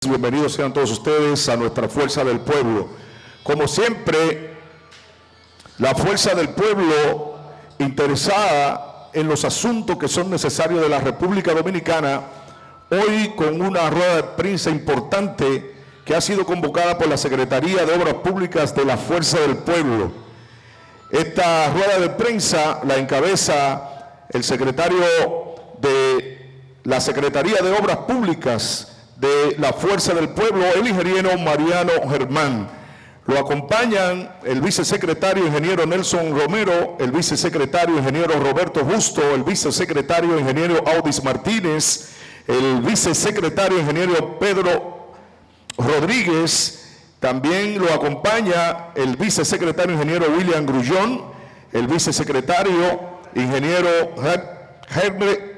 Bienvenidos sean todos ustedes a nuestra Fuerza del Pueblo. Como siempre, la Fuerza del Pueblo interesada en los asuntos que son necesarios de la República Dominicana, hoy con una rueda de prensa importante que ha sido convocada por la Secretaría de Obras Públicas de la Fuerza del Pueblo. Esta rueda de prensa la encabeza el secretario de la Secretaría de Obras Públicas de la Fuerza del Pueblo, el ingeniero Mariano Germán. Lo acompañan el vicesecretario ingeniero Nelson Romero, el vicesecretario ingeniero Roberto Justo, el vicesecretario ingeniero Audis Martínez, el vicesecretario ingeniero Pedro Rodríguez. También lo acompaña el vicesecretario ingeniero William Grullón, el vicesecretario ingeniero Germe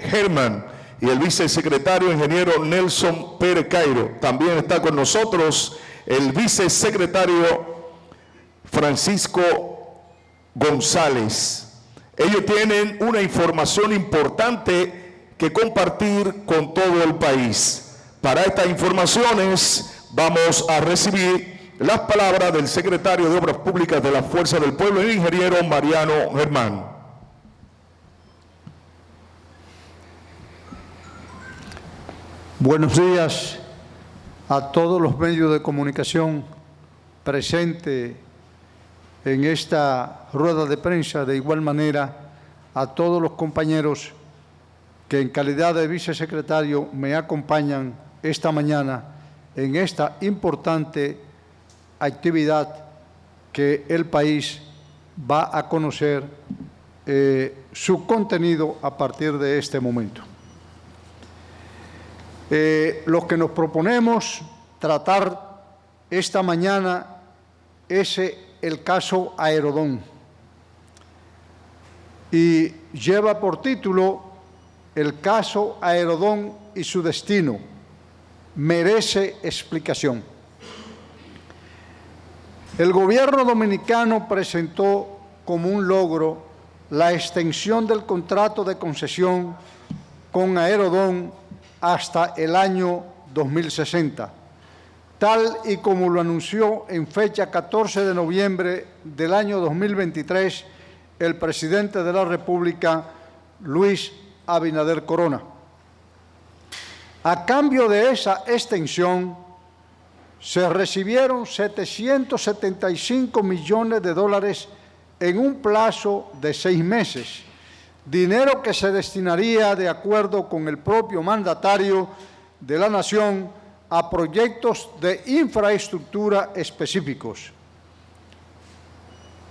Germán y el vicesecretario ingeniero Nelson Pérez Cairo. También está con nosotros el vicesecretario Francisco González. Ellos tienen una información importante que compartir con todo el país. Para estas informaciones vamos a recibir las palabras del secretario de Obras Públicas de la Fuerza del Pueblo, el ingeniero Mariano Germán. Buenos días a todos los medios de comunicación presentes en esta rueda de prensa, de igual manera a todos los compañeros que en calidad de vicesecretario me acompañan esta mañana en esta importante actividad que el país va a conocer su contenido a partir de este momento. Lo que nos proponemos tratar esta mañana es el caso Aerodón y lleva por título el caso Aerodón y su destino. Merece explicación. El gobierno dominicano presentó como un logro la extensión del contrato de concesión con Aerodón hasta el año 2060, tal y como lo anunció en fecha 14 de noviembre del año 2023 el presidente de la República, Luis Abinader Corona. A cambio de esa extensión, se recibieron 775 millones de dólares en un plazo de 6 meses, dinero que se destinaría, de acuerdo con el propio mandatario de la Nación, a proyectos de infraestructura específicos.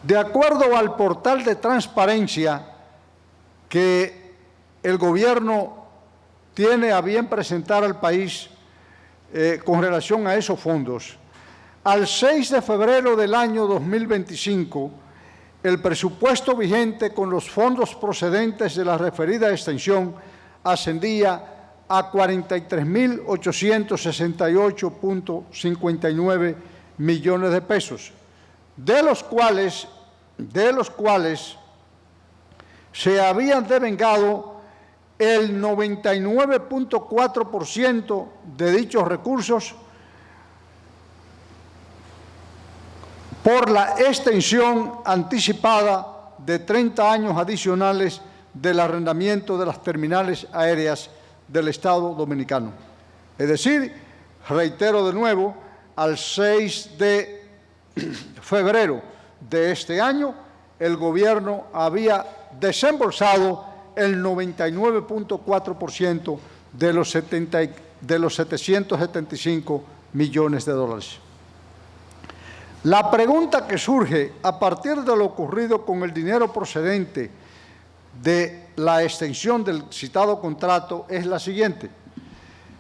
De acuerdo al portal de transparencia que el gobierno tiene a bien presentar al país con relación a esos fondos, al 6 de febrero del año 2025, el presupuesto vigente con los fondos procedentes de la referida extensión ascendía a 43.868.59 millones de pesos, de los cuales se habían devengado el 99.4% de dichos recursos por la extensión anticipada de 30 años adicionales del arrendamiento de las terminales aéreas del Estado Dominicano. Es decir, reitero de nuevo, al 6 de febrero de este año, el gobierno había desembolsado el 99.4% de los 775 millones de dólares. La pregunta que surge a partir de lo ocurrido con el dinero procedente de la extensión del citado contrato es la siguiente.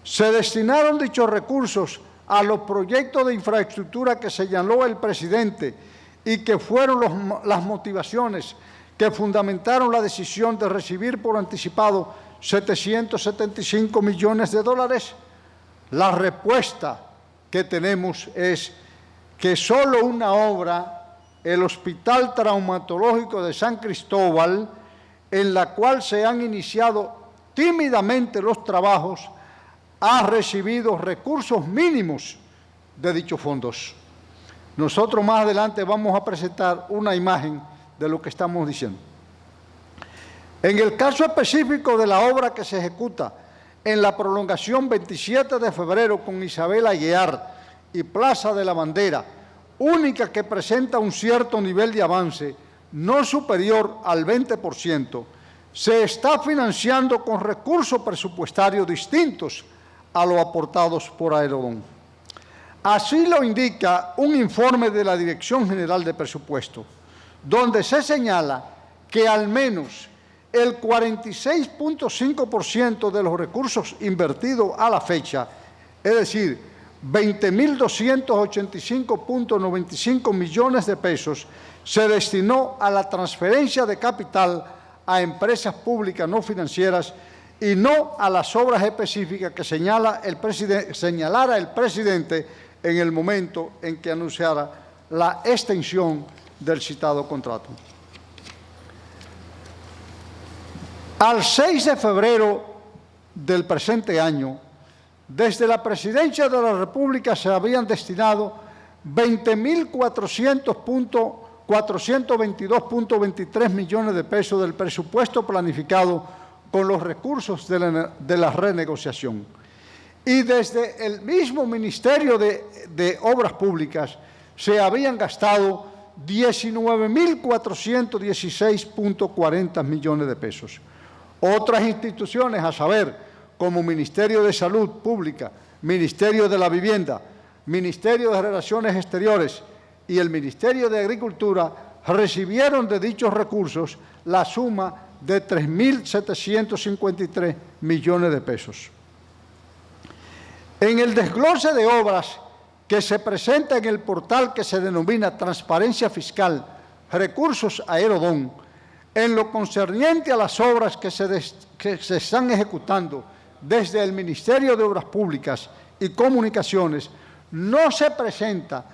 ¿Se destinaron dichos recursos a los proyectos de infraestructura que señaló el presidente y que fueron las motivaciones que fundamentaron la decisión de recibir por anticipado 775 millones de dólares? La respuesta que tenemos es que solo una obra, el Hospital Traumatológico de San Cristóbal, en la cual se han iniciado tímidamente los trabajos, ha recibido recursos mínimos de dichos fondos. Nosotros más adelante vamos a presentar una imagen de lo que estamos diciendo. En el caso específico de la obra que se ejecuta en la prolongación 27 de febrero con Isabel Aguiar y Plaza de la Bandera, única que presenta un cierto nivel de avance no superior al 20%, se está financiando con recursos presupuestarios distintos a los aportados por Aerodón. Así lo indica un informe de la Dirección General de Presupuesto, donde se señala que al menos el 46.5% de los recursos invertidos a la fecha, es decir, 20.285.95 millones de pesos, se destinó a la transferencia de capital a empresas públicas no financieras y no a las obras específicas que señalara el presidente en el momento en que anunciara la extensión del citado contrato. Al 6 de febrero del presente año, desde la Presidencia de la República se habían destinado 20.422.23 millones de pesos del presupuesto planificado con los recursos de la renegociación. Y desde el mismo Ministerio de Obras Públicas se habían gastado 19.416.40 millones de pesos. Otras instituciones, a saber, como Ministerio de Salud Pública, Ministerio de la Vivienda, Ministerio de Relaciones Exteriores y el Ministerio de Agricultura, recibieron de dichos recursos la suma de 3.753 millones de pesos. En el desglose de obras que se presenta en el portal que se denomina Transparencia Fiscal, Recursos Aerodón, en lo concerniente a las obras que se están ejecutando desde el Ministerio de Obras Públicas y Comunicaciones, no se presenta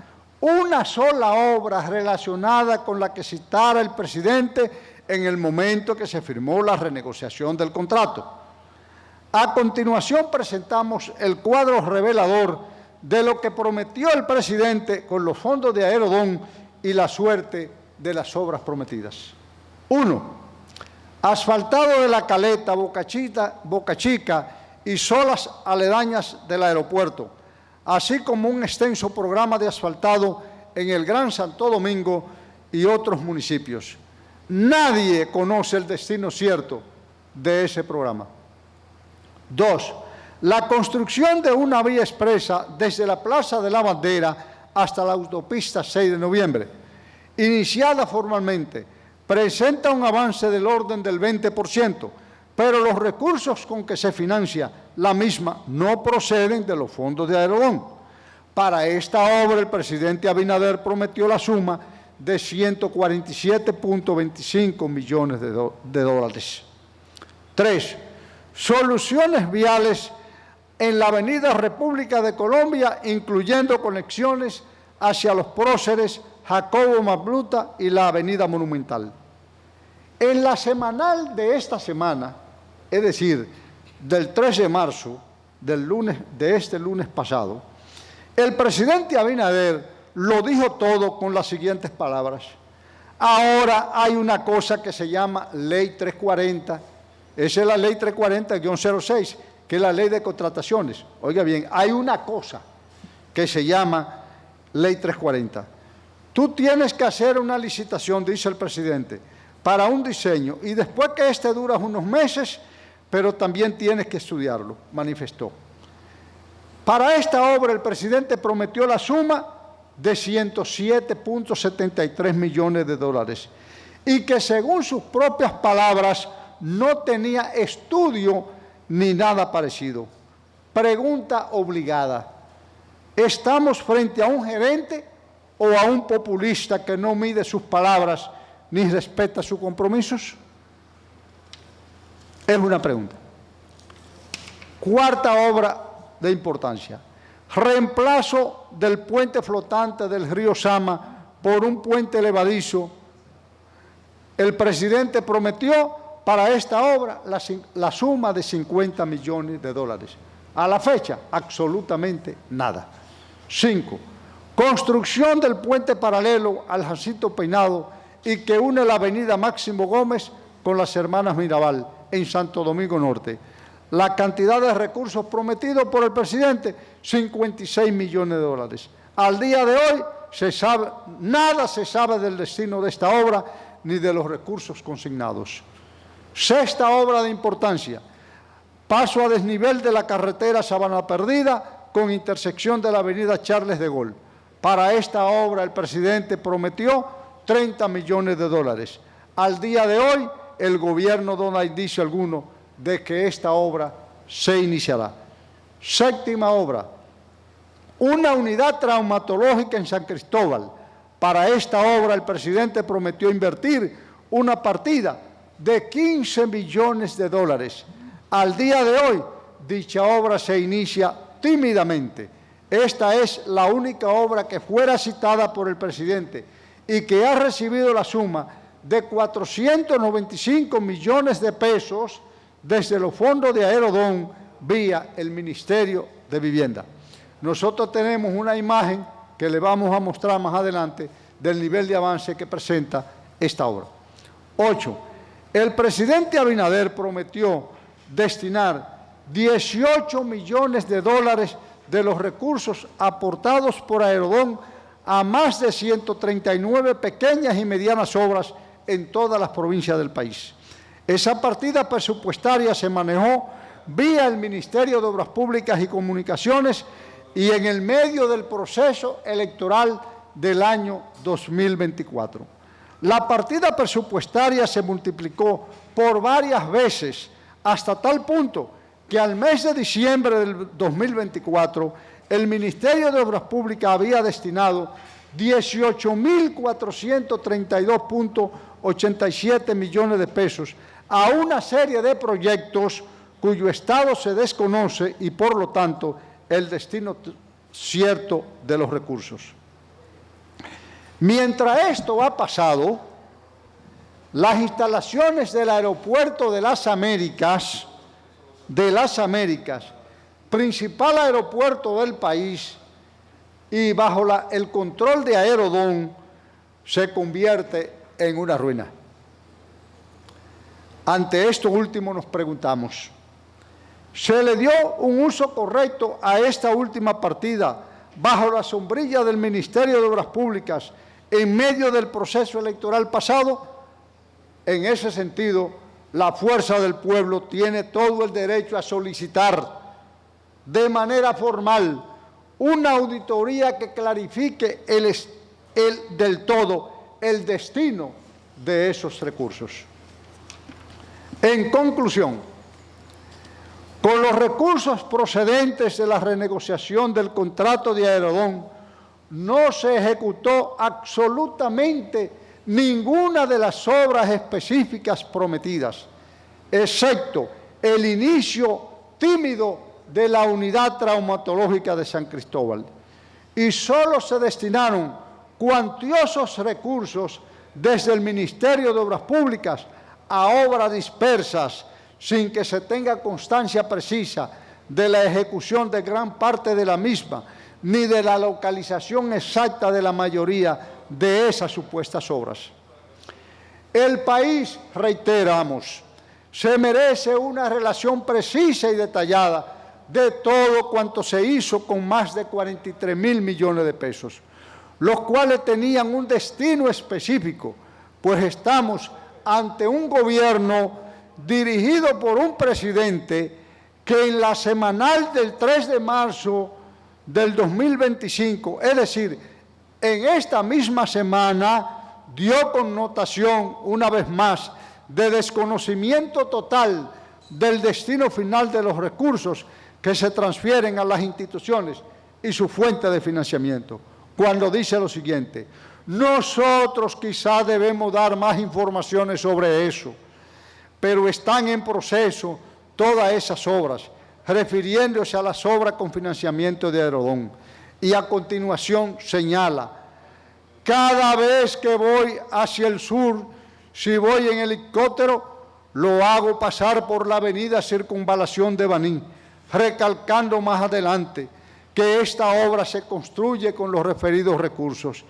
una sola obra relacionada con la que citara el presidente en el momento que se firmó la renegociación del contrato. A continuación presentamos el cuadro revelador de lo que prometió el presidente con los fondos de Aerodón y la suerte de las obras prometidas. 1. Asfaltado de La Caleta, Boca Chica y zonas aledañas del aeropuerto, así como un extenso programa de asfaltado en el Gran Santo Domingo y otros municipios. Nadie conoce el destino cierto de ese programa. 2. La construcción de una vía expresa desde la Plaza de la Bandera hasta la autopista 6 de noviembre, iniciada formalmente, presenta un avance del orden del 20%, pero los recursos con que se financia la misma no proceden de los fondos de Aerodón. Para esta obra, el presidente Abinader prometió la suma de 147.25 millones de dólares. 3. Soluciones viales en la avenida República de Colombia, incluyendo conexiones hacia los próceres Jacobo Mabluta y la avenida Monumental. En la semanal de esta semana, es decir, del 3 de marzo, de este lunes pasado, el presidente Abinader lo dijo todo con las siguientes palabras. Ahora hay una cosa que se llama Ley 340, esa es la Ley 340-06, que es la Ley de Contrataciones. Oiga bien, hay una cosa que se llama Ley 340. Tú tienes que hacer una licitación, dice el presidente, para un diseño, y después que dura unos meses, pero también tienes que estudiarlo, manifestó. Para esta obra, el presidente prometió la suma de 107.73 millones de dólares, y que según sus propias palabras, no tenía estudio ni nada parecido. Pregunta obligada: ¿estamos frente a un gerente o a un populista que no mide sus palabras ni respeta sus compromisos? Es una pregunta. Cuarta obra de importancia: reemplazo del puente flotante del río Sama por un puente levadizo. El presidente prometió para esta obra la suma de 50 millones de dólares. A la fecha, absolutamente nada. 5. Construcción del puente paralelo al Jacinto Peinado y que une la avenida Máximo Gómez con las Hermanas Mirabal en Santo Domingo Norte. La cantidad de recursos prometidos por el presidente, 56 millones de dólares. Al día de hoy, nada se sabe del destino de esta obra ni de los recursos consignados. 6ª obra de importancia, paso a desnivel de la carretera Sabana Perdida con intersección de la avenida Charles de Gaulle. Para esta obra el presidente prometió 30 millones de dólares. Al día de hoy, el gobierno no da indicio alguno de que esta obra se iniciará. 7ª obra, una unidad traumatológica en San Cristóbal. Para esta obra el presidente prometió invertir una partida de 15 millones de dólares. Al día de hoy, dicha obra se inicia tímidamente. Esta es la única obra que fuera citada por el presidente y que ha recibido la suma de 495 millones de pesos desde los fondos de Aerodón vía el Ministerio de Vivienda. Nosotros tenemos una imagen que le vamos a mostrar más adelante del nivel de avance que presenta esta obra. 8. El presidente Abinader prometió destinar 18 millones de dólares de los recursos aportados por Aerodón a más de 139 pequeñas y medianas obras en todas las provincias del país. Esa partida presupuestaria se manejó vía el Ministerio de Obras Públicas y Comunicaciones y en el medio del proceso electoral del año 2024. La partida presupuestaria se multiplicó por varias veces hasta tal punto que al mes de diciembre del 2024 el Ministerio de Obras Públicas había destinado 18.432.87 millones de pesos a una serie de proyectos cuyo estado se desconoce y, por lo tanto, el destino cierto de los recursos. Mientras esto ha pasado, las instalaciones del Aeropuerto de las Américas, principal aeropuerto del país, y bajo el control de Aerodón, se convierte en una ruina. Ante esto último nos preguntamos, ¿se le dio un uso correcto a esta última partida bajo la sombrilla del Ministerio de Obras Públicas en medio del proceso electoral pasado? En ese sentido, la Fuerza del Pueblo tiene todo el derecho a solicitar de manera formal una auditoría que clarifique del todo el destino de esos recursos. En conclusión, con los recursos procedentes de la renegociación del contrato de Aerodón, no se ejecutó absolutamente ninguna de las obras específicas prometidas, excepto el inicio tímido de la unidad traumatológica de San Cristóbal. Y solo se destinaron cuantiosos recursos desde el Ministerio de Obras Públicas a obras dispersas, sin que se tenga constancia precisa de la ejecución de gran parte de la misma, ni de la localización exacta de la mayoría de esas supuestas obras. El país, reiteramos, se merece una relación precisa y detallada de todo cuanto se hizo con más de 43.000 millones de pesos, los cuales tenían un destino específico, pues estamos ante un gobierno dirigido por un presidente que en la semanal del 3 de marzo del 2025, es decir, en esta misma semana, dio connotación, una vez más, de desconocimiento total del destino final de los recursos que se transfieren a las instituciones y su fuente de financiamiento, cuando dice lo siguiente: nosotros quizá debemos dar más informaciones sobre eso, pero están en proceso todas esas obras, refiriéndose a las obras con financiamiento de Aerodón. Y a continuación señala: cada vez que voy hacia el sur, si voy en helicóptero, lo hago pasar por la avenida Circunvalación de Baní, recalcando más adelante que esta obra se construye con los referidos recursos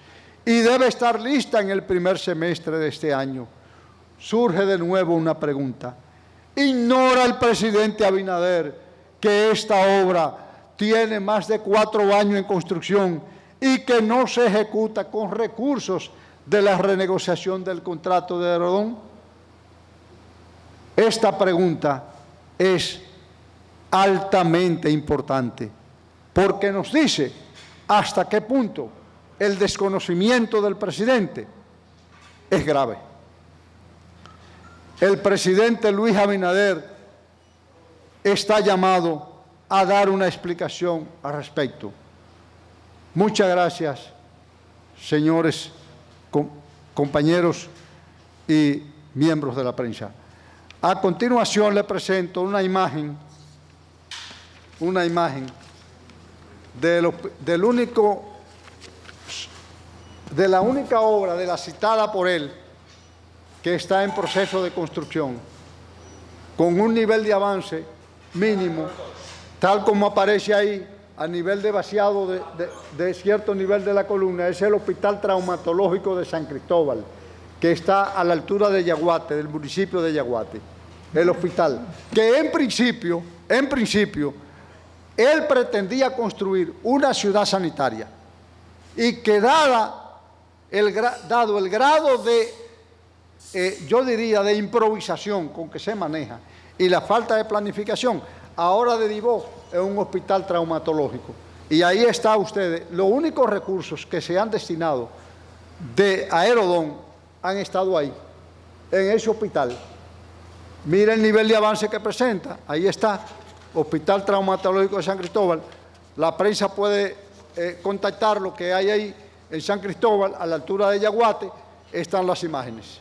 y debe estar lista en el primer semestre de este año. Surge de nuevo una pregunta. ¿Ignora el presidente Abinader que esta obra tiene más de 4 años en construcción y que no se ejecuta con recursos de la renegociación del contrato de Aerodón? Esta pregunta es altamente importante porque nos dice hasta qué punto el desconocimiento del presidente es grave. El presidente Luis Abinader está llamado a dar una explicación al respecto. Muchas gracias, señores compañeros y miembros de la prensa. A continuación le presento una imagen de la única obra de la citada por él que está en proceso de construcción, con un nivel de avance mínimo, tal como aparece ahí, a nivel de vaciado de cierto nivel de la columna. Es el Hospital Traumatológico de San Cristóbal, que está a la altura de Yaguate, del municipio de Yaguate. El hospital, que en principio, él pretendía construir una ciudad sanitaria y que dado el grado de, yo diría, de improvisación con que se maneja y la falta de planificación, ahora derivó en un hospital traumatológico. Y ahí está ustedes, los únicos recursos que se han destinado de Aerodón han estado ahí, en ese hospital. Mira el nivel de avance que presenta, ahí está, Hospital Traumatológico de San Cristóbal. La prensa puede contactar lo que hay ahí en San Cristóbal, a la altura de Yaguate, están las imágenes.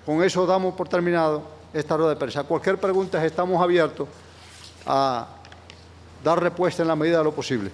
Con eso damos por terminado esta rueda de prensa. Cualquier pregunta estamos abiertos a dar respuesta en la medida de lo posible.